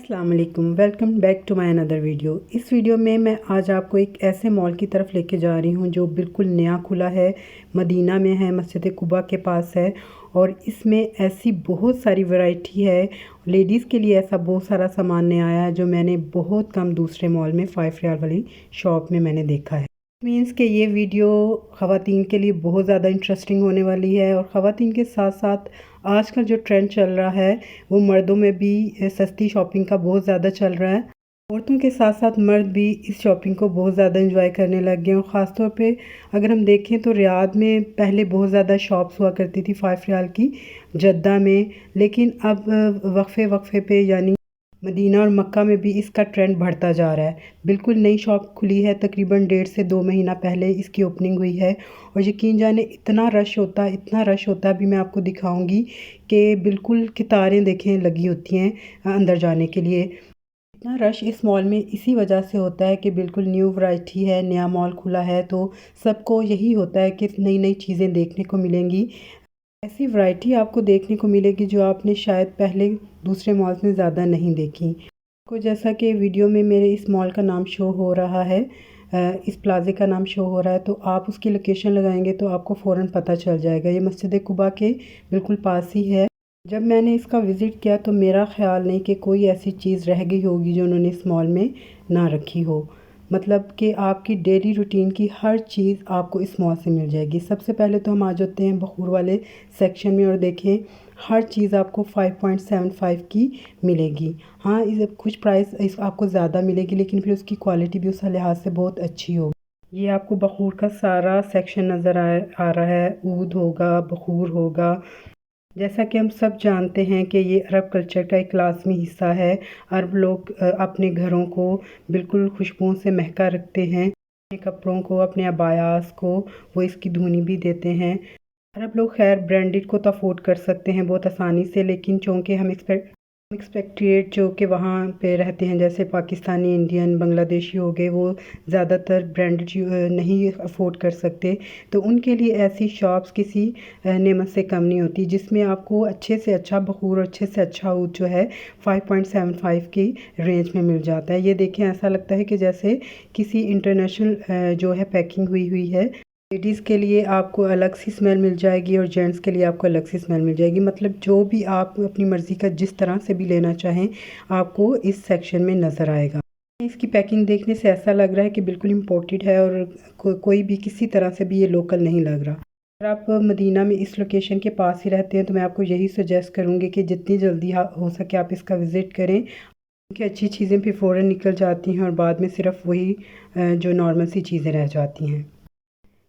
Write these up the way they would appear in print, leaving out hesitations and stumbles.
अस्सलाम वालेकुम, welcome back to my another video. इस वीडियो में मैं आज आपको एक ऐसे मॉल की तरफ लेके जा रही हूँ जो बिल्कुल नया खुला है, मदीना में है, मस्जिद कुबा के पास है। और इसमें ऐसी बहुत सारी वैरायटी है, लेडीज़ के लिए ऐसा बहुत सारा सामान नया आया है जो मैंने बहुत कम दूसरे मॉल में 5 रियाल वाली शॉप में मैंने देखा है। मीन्स कि ये वीडियो ख़वातीन के लिए बहुत ज़्यादा इंटरेस्टिंग होने वाली है। और ख़वातीन के साथ साथ आजकल जो ट्रेंड चल रहा है वो मर्दों में भी सस्ती शॉपिंग का बहुत ज़्यादा चल रहा है। औरतों के साथ साथ मर्द भी इस शॉपिंग को बहुत ज़्यादा एंजॉय करने लग गए हैं। और ख़ास तौर पे अगर हम देखें तो रियाद में पहले बहुत ज़्यादा शॉप्स हुआ करती थी 5 रियाल की, जद्दा में, लेकिन अब वक्फे वक्फे पे यानी मदीना और मक्का में भी इसका ट्रेंड बढ़ता जा रहा है। बिल्कुल नई शॉप खुली है, तकरीबन 1.5 से 2 महीना पहले इसकी ओपनिंग हुई है। और यकीन जाने इतना रश होता है, इतना रश होता है, अभी मैं आपको दिखाऊंगी कि बिल्कुल कतारें देखें लगी होती हैं अंदर जाने के लिए। इतना रश इस मॉल में इसी वजह से होता है कि बिल्कुल न्यू वैरायटी है, नया मॉल खुला है, तो सबको यही होता है कि नई नई चीज़ें देखने को मिलेंगी। ऐसी वैरायटी आपको देखने को मिलेगी जो आपने शायद पहले दूसरे मॉल्स में ज़्यादा नहीं देखी। को जैसा कि वीडियो में मेरे इस मॉल का नाम शो हो रहा है, इस प्लाज़े का नाम शो हो रहा है, तो आप उसकी लोकेशन लगाएंगे तो आपको फ़ौरन पता चल जाएगा। ये मस्जिद कुबा के बिल्कुल पास ही है। जब मैंने इसका विज़िट किया तो मेरा ख़्याल नहीं कि कोई ऐसी चीज़ रह गई होगी जो उन्होंने इस मॉल में ना रखी हो। मतलब कि आपकी डेली रूटीन की हर चीज़ आपको इस मॉल से मिल जाएगी। सबसे पहले तो हम आ जाते हैं बखूर वाले सेक्शन में और देखें, हर चीज़ आपको 5.75 की मिलेगी। हाँ, इस कुछ प्राइस इस आपको ज़्यादा मिलेगी, लेकिन फिर उसकी क्वालिटी भी उस लिहाज से बहुत अच्छी होगी। ये आपको बखूर का सारा सेक्शन नज़र आ रहा है। ऊद होगा, बखूर होगा। जैसा कि हम सब जानते हैं कि ये अरब कल्चर का एक लाज़मी हिस्सा है। अरब लोग अपने घरों को बिल्कुल खुशबुओं से महका रखते हैं। अपने कपड़ों को, अपने अबायास को वो इसकी धुनी भी देते हैं। अरब लोग खैर ब्रांडेड को तो अफोर्ड कर सकते हैं बहुत आसानी से, लेकिन चूँकि हम एक्सपेक्ट्रेट जो कि वहाँ पे रहते हैं, जैसे पाकिस्तानी, इंडियन, बांग्लादेशी हो गए, वो ज़्यादातर ब्रांडेड नहीं अफोर्ड कर सकते। तो उनके लिए ऐसी शॉप्स किसी नेमत से कम नहीं होती, जिसमें आपको अच्छे से अच्छा बखूर और अच्छे से अच्छा ऊद जो है 5.75 की रेंज में मिल जाता है। ये देखें, ऐसा लगता है कि जैसे किसी इंटरनेशनल जो है पैकिंग हुई हुई है। लेडीज़ के लिए आपको अलग सी स्मेल मिल जाएगी और जेंट्स के लिए आपको अलग सी स्मेल मिल जाएगी। मतलब जो भी आप अपनी मर्ज़ी का जिस तरह से भी लेना चाहें आपको इस सेक्शन में नज़र आएगा। इसकी पैकिंग देखने से ऐसा लग रहा है कि बिल्कुल इम्पोर्टेड है और कोई भी किसी तरह से भी ये लोकल नहीं लग रहा। अगर आप मदीना में इस लोकेशन के पास ही रहते हैं तो मैं आपको यही सजेस्ट करूँगी कि जितनी जल्दी हो सके आप इसका विज़िट करें, क्योंकि अच्छी चीज़ें फिर फ़ौरन निकल जाती हैं और बाद में सिर्फ वही जो नॉर्मल सी चीज़ें रह जाती हैं।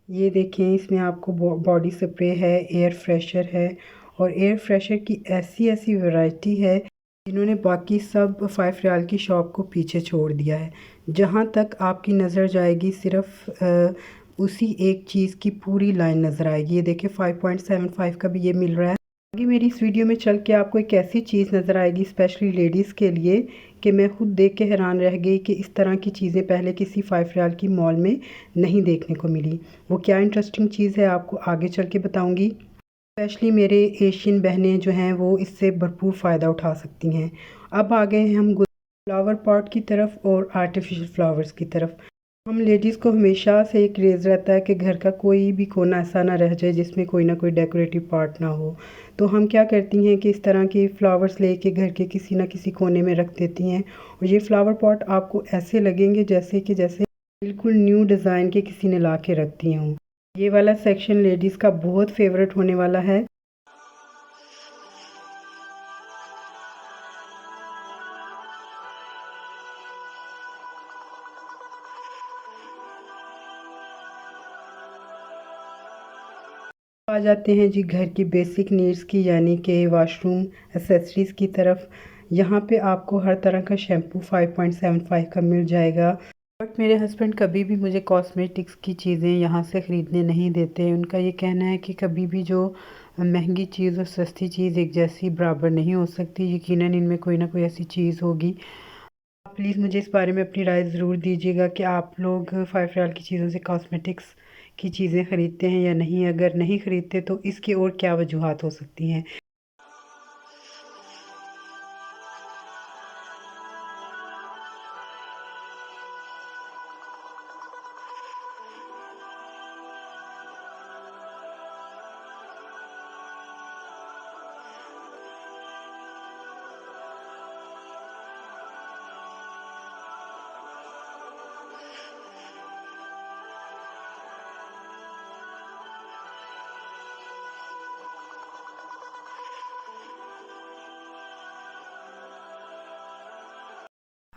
ये देखें, इसमें आपको बॉडी स्प्रे है, एयर फ्रेशर है। और एयर फ्रेशर की ऐसी ऐसी वैरायटी है जिन्होंने बाकी सब 5 रियाल की शॉप को पीछे छोड़ दिया है। जहाँ तक आपकी नज़र जाएगी सिर्फ उसी एक चीज़ की पूरी लाइन नज़र आएगी। ये देखिए 5.75 का भी ये मिल रहा है। आगे मेरी इस वीडियो में चल के आपको एक ऐसी चीज़ नज़र आएगी स्पेशली लेडीज़ के लिए कि मैं खुद देख के हैरान रह गई कि इस तरह की चीज़ें पहले किसी 5 रियाल की मॉल में नहीं देखने को मिली। वो क्या इंटरेस्टिंग चीज़ है आपको आगे चल के बताऊंगी। स्पेशली मेरे एशियन बहनें जो हैं वो इससे भरपूर फ़ायदा उठा सकती हैं। अब आ गए हैं हम फ्लावर पॉट की तरफ और आर्टिफिशियल फ्लावर्स की तरफ। हम लेडीज़ को हमेशा से एक क्रेज़ रहता है कि घर का कोई भी कोना ऐसा ना रह जाए जिसमें कोई ना कोई डेकोरेटिव पार्ट ना हो। तो हम क्या करती हैं कि इस तरह के फ्लावर्स लेके घर के किसी ना किसी कोने में रख देती हैं। और ये फ्लावर पॉट आपको ऐसे लगेंगे जैसे बिल्कुल न्यू डिज़ाइन के किसी ने ला के रख दिए हों। ये वाला सेक्शन लेडीज़ का बहुत फेवरेट होने वाला है। आ जाते हैं जी घर की बेसिक नीड्स की, यानी कि वाशरूम एसेसरीज़ की तरफ। यहाँ पे आपको हर तरह का शैम्पू 5.75 का मिल जाएगा। बट मेरे हस्बैंड कभी भी मुझे कॉस्मेटिक्स की चीज़ें यहाँ से ख़रीदने नहीं देते। उनका ये कहना है कि कभी भी जो महंगी चीज़ और सस्ती चीज़ एक जैसी बराबर नहीं हो सकती। यकीनन इनमें कोई ना कोई ऐसी चीज़ होगी। आप प्लीज़ मुझे इस बारे में अपनी राय ज़रूर दीजिएगा कि आप लोग 5 रियाल की चीज़ों से कॉस्मेटिक्स की चीज़ें ख़रीदते हैं या नहीं। अगर नहीं ख़रीदते तो इसकी और क्या वजूहात हो सकती हैं।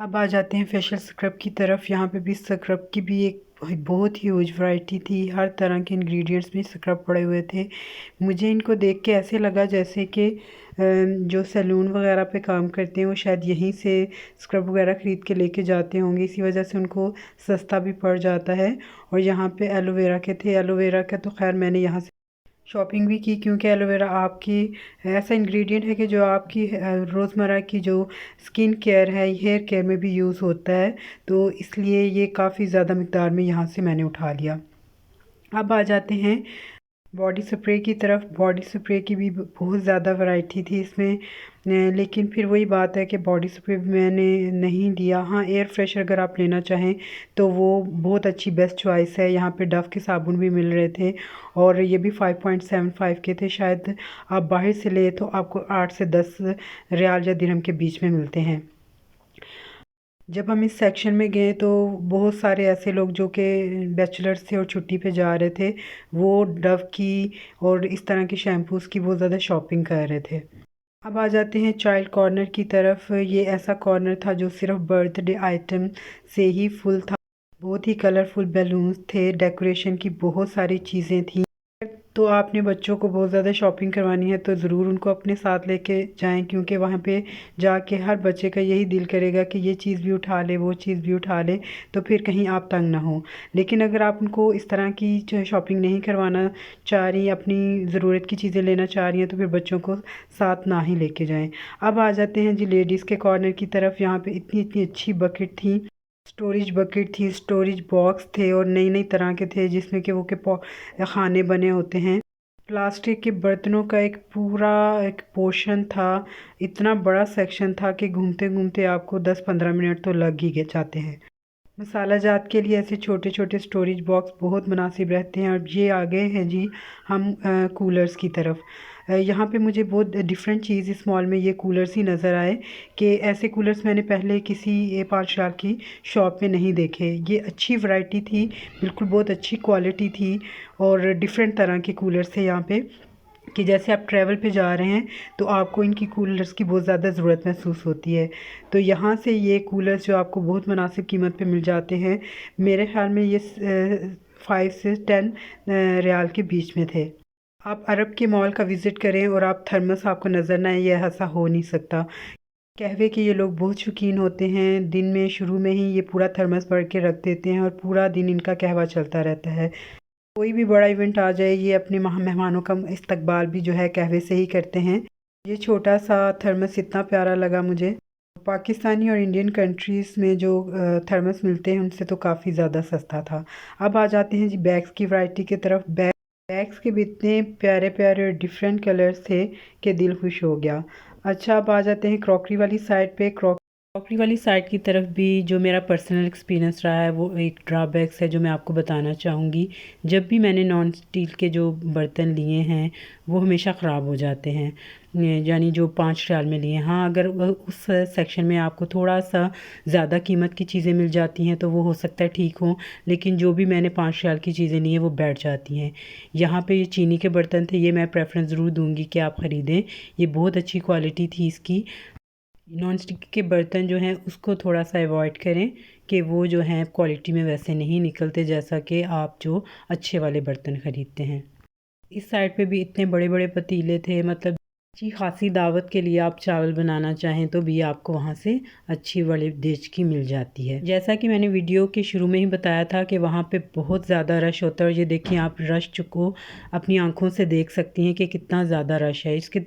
अब आ जाते हैं फेशियल स्क्रब की तरफ। यहाँ पे भी स्क्रब की भी एक बहुत ही ह्यूज वैरायटी थी। हर तरह के इंग्रेडिएंट्स में स्क्रब पड़े हुए थे। मुझे इनको देख के ऐसे लगा जैसे कि जो सैलून वगैरह पे काम करते हैं वो शायद यहीं से स्क्रब वगैरह ख़रीद के लेके जाते होंगे, इसी वजह से उनको सस्ता भी पड़ जाता है। और यहाँ पे एलोवेरा के थे। एलोवेरा का तो खैर मैंने यहाँ से शॉपिंग भी की, क्योंकि एलोवेरा आपकी ऐसा इंग्रेडिएंट है कि जो आपकी रोज़मर्रा की जो स्किन केयर है, हेयर केयर में भी यूज़ होता है, तो इसलिए ये काफ़ी ज़्यादा मिकदार में यहाँ से मैंने उठा लिया। अब आ जाते हैं बॉडी स्प्रे की तरफ। बॉडी स्प्रे की भी बहुत ज़्यादा वैरायटी थी इसमें, लेकिन फिर वही बात है कि बॉडी स्प्रे मैंने नहीं लिया। हाँ, एयर फ्रेशर अगर आप लेना चाहें तो वो बहुत अच्छी बेस्ट चॉइस है। यहाँ पे डव के साबुन भी मिल रहे थे और ये भी 5.75 के थे। शायद आप बाहर से ले तो आपको 8 से 10 रियाल या दिरहम के बीच में मिलते हैं। जब हम इस सेक्शन में गए तो बहुत सारे ऐसे लोग जो कि बैचलर्स थे और छुट्टी पे जा रहे थे, वो डव की और इस तरह के शैम्पूज़ की बहुत ज़्यादा शॉपिंग कर रहे थे। अब आ जाते हैं चाइल्ड कॉर्नर की तरफ। ये ऐसा कॉर्नर था जो सिर्फ बर्थडे आइटम से ही फुल था। बहुत ही कलरफुल बैलून्स थे, डेकोरेशन की बहुत सारी चीज़ें थी। तो आपने बच्चों को बहुत ज़्यादा शॉपिंग करवानी है तो ज़रूर उनको अपने साथ लेके जाएं, क्योंकि वहाँ पे जाके हर बच्चे का यही दिल करेगा कि ये चीज़ भी उठा ले, वो चीज़ भी उठा ले, तो फिर कहीं आप तंग ना हो। लेकिन अगर आप उनको इस तरह की शॉपिंग नहीं करवाना चाह रही, अपनी ज़रूरत की चीज़ें लेना चाह रही हैं, तो फिर बच्चों को साथ ना ही लेके जाएँ। अब आ जाते हैं जी लेडीज़ के कॉर्नर की तरफ। यहाँ पे इतनी इतनी अच्छी बकेट थी, स्टोरेज बकेट थी, स्टोरेज बॉक्स थे और नई नई तरह के थे जिसमें कि वो के खाने बने होते हैं। प्लास्टिक के बर्तनों का एक पूरा एक पोर्शन था। इतना बड़ा सेक्शन था कि घूमते घूमते आपको 10-15 मिनट तो लग ही जाते हैं। मसाला जात के लिए ऐसे छोटे छोटे स्टोरेज बॉक्स बहुत मुनासिब रहते हैं। और ये आ गए हैं जी हम कूलर्स की तरफ। यहाँ पे मुझे बहुत डिफरेंट चीज़ इस मॉल में ये कूलर्स ही नज़र आए कि ऐसे कूलर्स मैंने पहले किसी 5 स्टार की शॉप में नहीं देखे। ये अच्छी वैरायटी थी, बिल्कुल बहुत अच्छी क्वालिटी थी और डिफरेंट तरह के कूलर्स थे यहाँ पे, कि जैसे आप ट्रैवल पे जा रहे हैं तो आपको इनकी कूलर्स की बहुत ज़्यादा ज़रूरत महसूस होती है। तो यहाँ से ये कूलर्स जो आपको बहुत मुनासिब कीमत पे मिल जाते हैं। मेरे ख़्याल में ये 5 से 10 रियाल के बीच में थे। आप अरब के मॉल का विज़िट करें और आप थर्मस आपको नज़र ना आए, ये ऐसा हो नहीं सकता। कहवे के ये लोग बहुत शौकीन होते हैं। दिन में शुरू में ही ये पूरा थर्मस भर के रख देते हैं और पूरा दिन इनका कहवा चलता रहता है। कोई भी बड़ा इवेंट आ जाए, ये अपने मेहमानों का इस्तकबाल भी जो है कहवे से ही करते हैं। ये छोटा सा थर्मस इतना प्यारा लगा मुझे। पाकिस्तानी और इंडियन कंट्रीज़ में जो थर्मस मिलते हैं उनसे तो काफ़ी ज़्यादा सस्ता था। अब आ जाते हैं जी बैग्स की वैरायटी की तरफ। बैग्स के भी इतने प्यारे प्यारे और डिफरेंट कलर्स थे कि दिल खुश हो गया। अच्छा, अब आ जाते हैं क्रॉकरी वाली साइड पे। क्रॉकरी वाली साइड की तरफ भी जो मेरा पर्सनल एक्सपीरियंस रहा है वो एक ड्रॉबैक्स है जो मैं आपको बताना चाहूँगी। जब भी मैंने नॉन स्टील के जो बर्तन लिए हैं वो हमेशा ख़राब हो जाते हैं, यानी जो 5 रियाल में लिए। हाँ, अगर उस सेक्शन में आपको थोड़ा सा ज़्यादा कीमत की चीज़ें मिल जाती हैं तो वो हो सकता है ठीक हो, लेकिन जो भी मैंने 5 रियाल की चीज़ें ली हैं वो बैठ जाती हैं। यहाँ पे ये चीनी के बर्तन थे, ये मैं प्रेफरेंस ज़रूर दूँगी कि आप ख़रीदें। ये बहुत अच्छी क्वालिटी थी इसकी। नॉन स्टिक के बर्तन जो हैं उसको थोड़ा सा अवॉइड करें कि वो जो हैं क्वालिटी में वैसे नहीं निकलते जैसा कि आप जो अच्छे वाले बर्तन ख़रीदते हैं। इस साइड पे भी इतने बड़े बड़े पतीले थे, मतलब अच्छी खासी दावत के लिए आप चावल बनाना चाहें तो भी आपको वहाँ से अच्छी बड़ी डिश की मिल जाती है। जैसा कि मैंने वीडियो के शुरू में ही बताया था कि वहाँ पे बहुत ज़्यादा रश होता है और ये देखिए आप रश को अपनी आंखों से देख सकती हैं कि कितना ज़्यादा रश है। इसके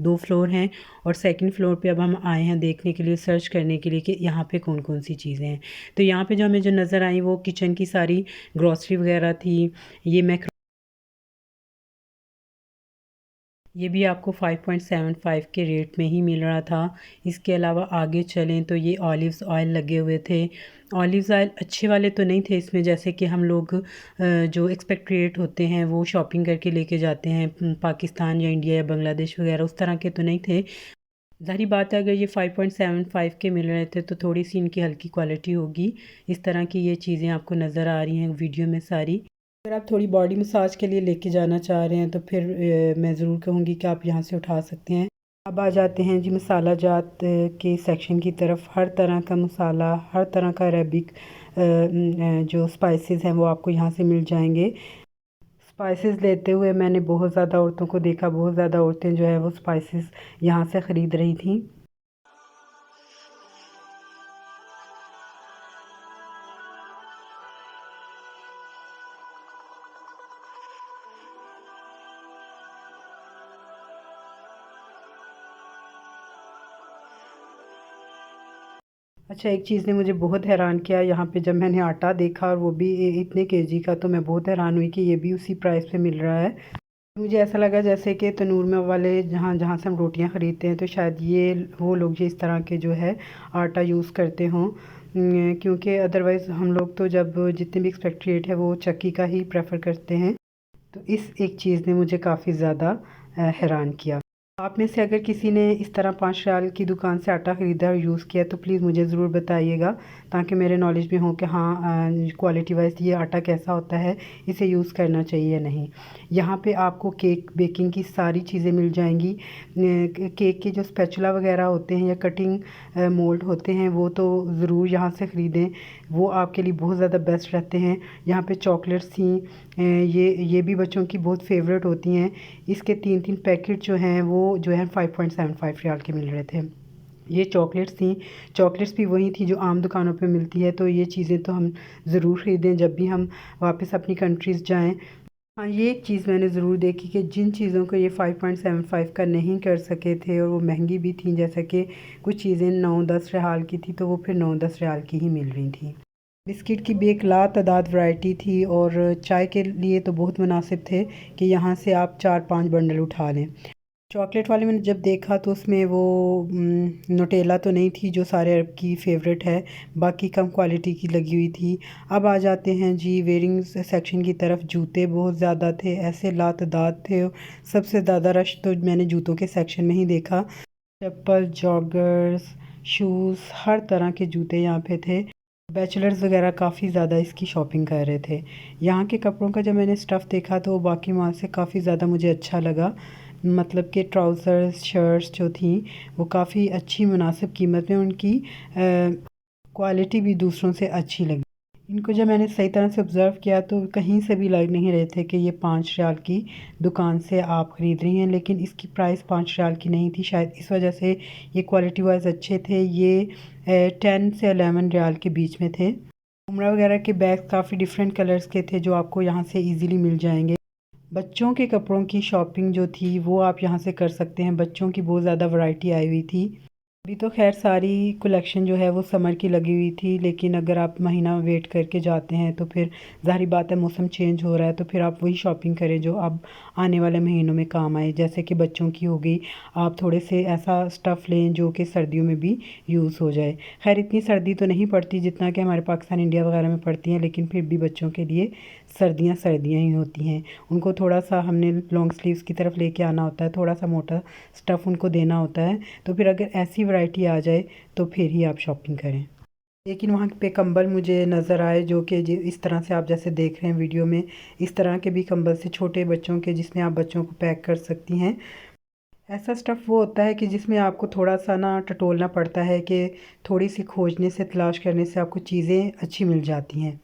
2 फ्लोर हैं और सेकंड फ्लोर पे अब हम आए हैं देखने के लिए, सर्च करने के लिए कि यहाँ पे कौन कौन सी चीज़ें हैं। तो यहाँ पे जो हमें जो नज़र आई वो किचन की सारी ग्रॉसरी वगैरह थी। ये भी आपको 5.75 के रेट में ही मिल रहा था। इसके अलावा आगे चलें तो ये ऑलिव्स ऑयल लगे हुए थे। ऑलिव्स ऑयल अच्छे वाले तो नहीं थे इसमें, जैसे कि हम लोग जो एक्सपेक्ट्रेट होते हैं वो शॉपिंग करके लेके जाते हैं पाकिस्तान या इंडिया या बांग्लादेश वगैरह, उस तरह के तो नहीं थे। ज़ाहिर बात है अगर ये 5.75 के मिल रहे थे तो थोड़ी सी इनकी हल्की क्वालिटी होगी। इस तरह की ये चीज़ें आपको नज़र आ रही हैं वीडियो में सारी। अगर आप थोड़ी बॉडी मसाज के लिए लेके जाना चाह रहे हैं तो फिर मैं ज़रूर कहूँगी कि आप यहाँ से उठा सकते हैं। अब आ जाते हैं जी मसाला जात के सेक्शन की तरफ। हर तरह का मसाला, हर तरह का अरेबिक जो स्पाइसेस हैं वो आपको यहाँ से मिल जाएंगे। स्पाइसेस लेते हुए मैंने बहुत ज़्यादा औरतों को देखा, बहुत ज़्यादा औरतें जो है वो स्पाइसेस यहाँ से ख़रीद रही थी। अच्छा, एक चीज़ ने मुझे बहुत हैरान किया यहाँ पे, जब मैंने आटा देखा और वो भी इतने केजी का, तो मैं बहुत हैरान हुई कि ये भी उसी प्राइस पे मिल रहा है। मुझे ऐसा लगा जैसे कि तनूर में वाले जहाँ जहाँ से हम रोटियाँ ख़रीदते हैं, तो शायद ये वो लोग जो इस तरह के जो है आटा यूज़ करते हों, क्योंकि अदरवाइज़ हम लोग तो जब जितने भी एक्सपेक्ट्रेट है वो चक्की का ही प्रेफर करते हैं। तो इस एक चीज़ ने मुझे काफ़ी ज़्यादा हैरान किया। आप में से अगर किसी ने इस तरह 5 रियाल की दुकान से आटा ख़रीदा और यूज़ किया तो प्लीज़ मुझे ज़रूर बताइएगा, ताकि मेरे नॉलेज में हो कि हाँ क्वालिटी वाइज ये आटा कैसा होता है, इसे यूज़ करना चाहिए या नहीं। यहाँ पे आपको केक बेकिंग की सारी चीज़ें मिल जाएंगी। केक के जो स्पैचुला वगैरह होते हैं या कटिंग मोल्ड होते हैं वो तो ज़रूर यहाँ से ख़रीदें, वो आपके लिए बहुत ज़्यादा बेस्ट रहते हैं। यहाँ पे चॉकलेट्स थी, ये भी बच्चों की बहुत फेवरेट होती हैं। इसके 3-3 पैकेट जो हैं वो जो है 5.75 रियाल के मिल रहे थे। ये चॉकलेट्स थी, चॉकलेट्स भी वही थी जो आम दुकानों पे मिलती है, तो ये चीज़ें तो हम ज़रूर ख़रीदें जब भी हम वापस अपनी कंट्रीज़ जाएं। हाँ, ये एक चीज़ मैंने ज़रूर देखी कि जिन चीज़ों को ये 5.75 का नहीं कर सके थे और वो महंगी भी थी, जैसे कि कुछ चीज़ें 9-10 रियाल की थी, तो वो फिर 9-10 रियाल की ही मिल रही थी। बिस्किट की भी एक लातादाद वैरायटी थी और चाय के लिए तो बहुत मुनासिब थे कि यहाँ से आप 4-5 बंडल उठा लें। चॉकलेट वाले मैंने जब देखा तो उसमें वो नोटेला तो नहीं थी जो सारे अरब की फ़ेवरेट है, बाकी कम क्वालिटी की लगी हुई थी। अब आ जाते हैं जी वेयरिंग सेक्शन की तरफ। जूते बहुत ज़्यादा थे, ऐसे लातादाद थे। सबसे ज़्यादा रश तो मैंने जूतों के सेक्शन में ही देखा। चप्पल, जॉगर्स, शूज़, हर तरह के जूते यहाँ पे थे। बैचलर्स वगैरह काफ़ी ज़्यादा इसकी शॉपिंग कर रहे थे। यहाँ के कपड़ों का जब मैंने स्टफ़ देखा तो बाकी माल से काफ़ी ज़्यादा मुझे अच्छा लगा। मतलब कि ट्राउज़र्स, शर्ट्स जो थी वो काफ़ी अच्छी मुनासिब कीमत में, उनकी क्वालिटी भी दूसरों से अच्छी लगी। इनको जब मैंने सही तरह से ऑब्ज़र्व किया तो कहीं से भी लग नहीं रहे थे कि ये 5 रियाल की दुकान से आप ख़रीद रही हैं, लेकिन इसकी प्राइस 5 रियाल की नहीं थी। शायद इस वजह से ये क्वालिटी वाइज अच्छे थे। ये 10 से 11 रियाल के बीच में थे। उम्रा वगैरह के बैग काफ़ी डिफरेंट कलर्स के थे जो आपको यहाँ से ईज़िली मिल जाएंगे। बच्चों के कपड़ों की शॉपिंग जो थी वो आप यहाँ से कर सकते हैं। बच्चों की बहुत ज़्यादा वैरायटी आई हुई थी। अभी तो खैर सारी कलेक्शन जो है वो समर की लगी हुई थी, लेकिन अगर आप महीना वेट करके जाते हैं तो फिर ज़ाहिर बात है मौसम चेंज हो रहा है, तो फिर आप वही शॉपिंग करें जो अब आने वाले महीनों में काम आए। जैसे कि बच्चों की हो गई, आप थोड़े से ऐसा स्टफ़ लें जो कि सर्दियों में भी यूज़ हो जाए। खैर इतनी सर्दी तो नहीं पड़ती जितना कि हमारे पाकिस्तान, इंडिया वगैरह में पड़ती हैं, लेकिन फिर भी बच्चों के लिए सर्दियाँ सर्दियाँ ही होती हैं। उनको थोड़ा सा हमने लॉन्ग स्लीव्स की तरफ लेके आना होता है, थोड़ा सा मोटा स्टफ़ उनको देना होता है। तो फिर अगर ऐसी वैरायटी आ जाए तो फिर ही आप शॉपिंग करें। लेकिन वहाँ पे कंबल मुझे नज़र आए जो कि इस तरह से आप जैसे देख रहे हैं वीडियो में, इस तरह के भी कंबल से छोटे बच्चों के, जिसमें आप बच्चों को पैक कर सकती हैं। ऐसा स्टफ़ वो होता है कि जिसमें आपको थोड़ा सा ना टटोलना पड़ता है, कि थोड़ी सी खोजने से, तलाश करने से आपको चीज़ें अच्छी मिल जाती हैं।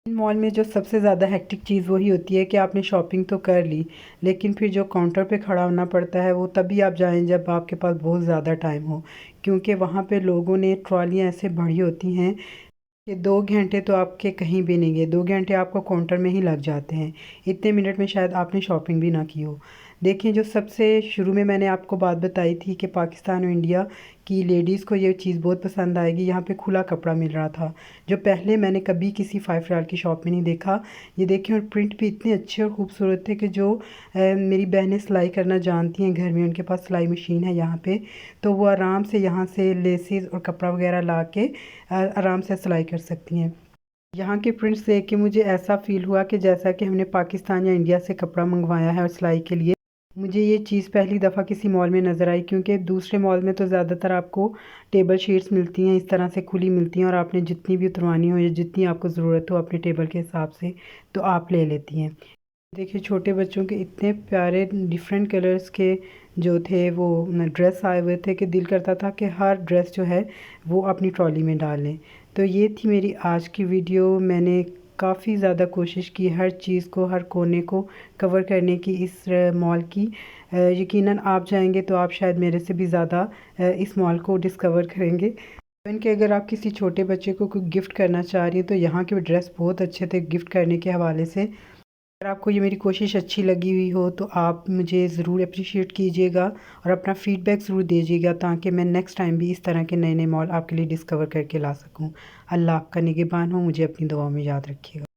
मॉल में जो सबसे ज़्यादा हेक्टिक चीज़ वही होती है कि आपने शॉपिंग तो कर ली, लेकिन फिर जो काउंटर पे खड़ा होना पड़ता है वो तभी आप जाएं जब आपके पास बहुत ज़्यादा टाइम हो, क्योंकि वहाँ पे लोगों ने ट्रॉलियाँ ऐसे भरी होती हैं कि 2 घंटे तो आपके कहीं भी नहीं गए। 2 घंटे आपको काउंटर में ही लग जाते हैं। इतने मिनट में शायद आपने शॉपिंग भी ना की हो। देखिए, जो सबसे शुरू में मैंने आपको बात बताई थी कि पाकिस्तान और इंडिया की लेडीज़ को ये चीज़ बहुत पसंद आएगी। यहाँ पे खुला कपड़ा मिल रहा था जो पहले मैंने कभी किसी 5 रियाल की शॉप में नहीं देखा। ये देखें, और प्रिंट भी इतने अच्छे और ख़ूबसूरत थे कि जो मेरी बहनें सिलाई करना जानती हैं, घर में उनके पास सिलाई मशीन है यहाँ पे, तो वो आराम से यहाँ से लेसेस और कपड़ा वगैरह ला के आराम से सिलाई कर सकती हैं। यहाँ के प्रिंट्स देख के मुझे ऐसा फ़ील हुआ कि जैसा कि हमने पाकिस्तान या इंडिया से कपड़ा मंगवाया है और सिलाई के लिए। मुझे ये चीज़ पहली दफ़ा किसी मॉल में नज़र आई, क्योंकि दूसरे मॉल में तो ज़्यादातर आपको टेबल शीट्स मिलती हैं, इस तरह से खुली मिलती हैं, और आपने जितनी भी उतरवानी हो या जितनी आपको ज़रूरत हो अपने टेबल के हिसाब से तो आप ले लेती हैं। देखिए छोटे बच्चों के इतने प्यारे डिफरेंट कलर्स के जो थे वो ड्रेस आए हुए थे कि दिल करता था कि हर ड्रेस जो है वो अपनी ट्रॉली में डाल लें। तो ये थी मेरी आज की वीडियो। मैंने काफ़ी ज़्यादा कोशिश की हर चीज़ को, हर कोने को कवर करने की इस मॉल की। यकीनन आप जाएंगे तो आप शायद मेरे से भी ज़्यादा इस मॉल को डिस्कवर करेंगे। इवन कि अगर आप किसी छोटे बच्चे को कोई गिफ्ट करना चाह रही हैं तो यहाँ के ड्रेस बहुत अच्छे थे गिफ्ट करने के हवाले से। अगर आपको ये मेरी कोशिश अच्छी लगी हुई हो तो आप मुझे ज़रूर अप्रिशिएट कीजिएगा और अपना फ़ीडबैक ज़रूर दीजिएगा, ताकि मैं नेक्स्ट टाइम भी इस तरह के नए नए मॉल आपके लिए डिस्कवर करके ला सकूं। अल्लाह आपका निगहबान हो, मुझे अपनी दुआओं में याद रखिएगा।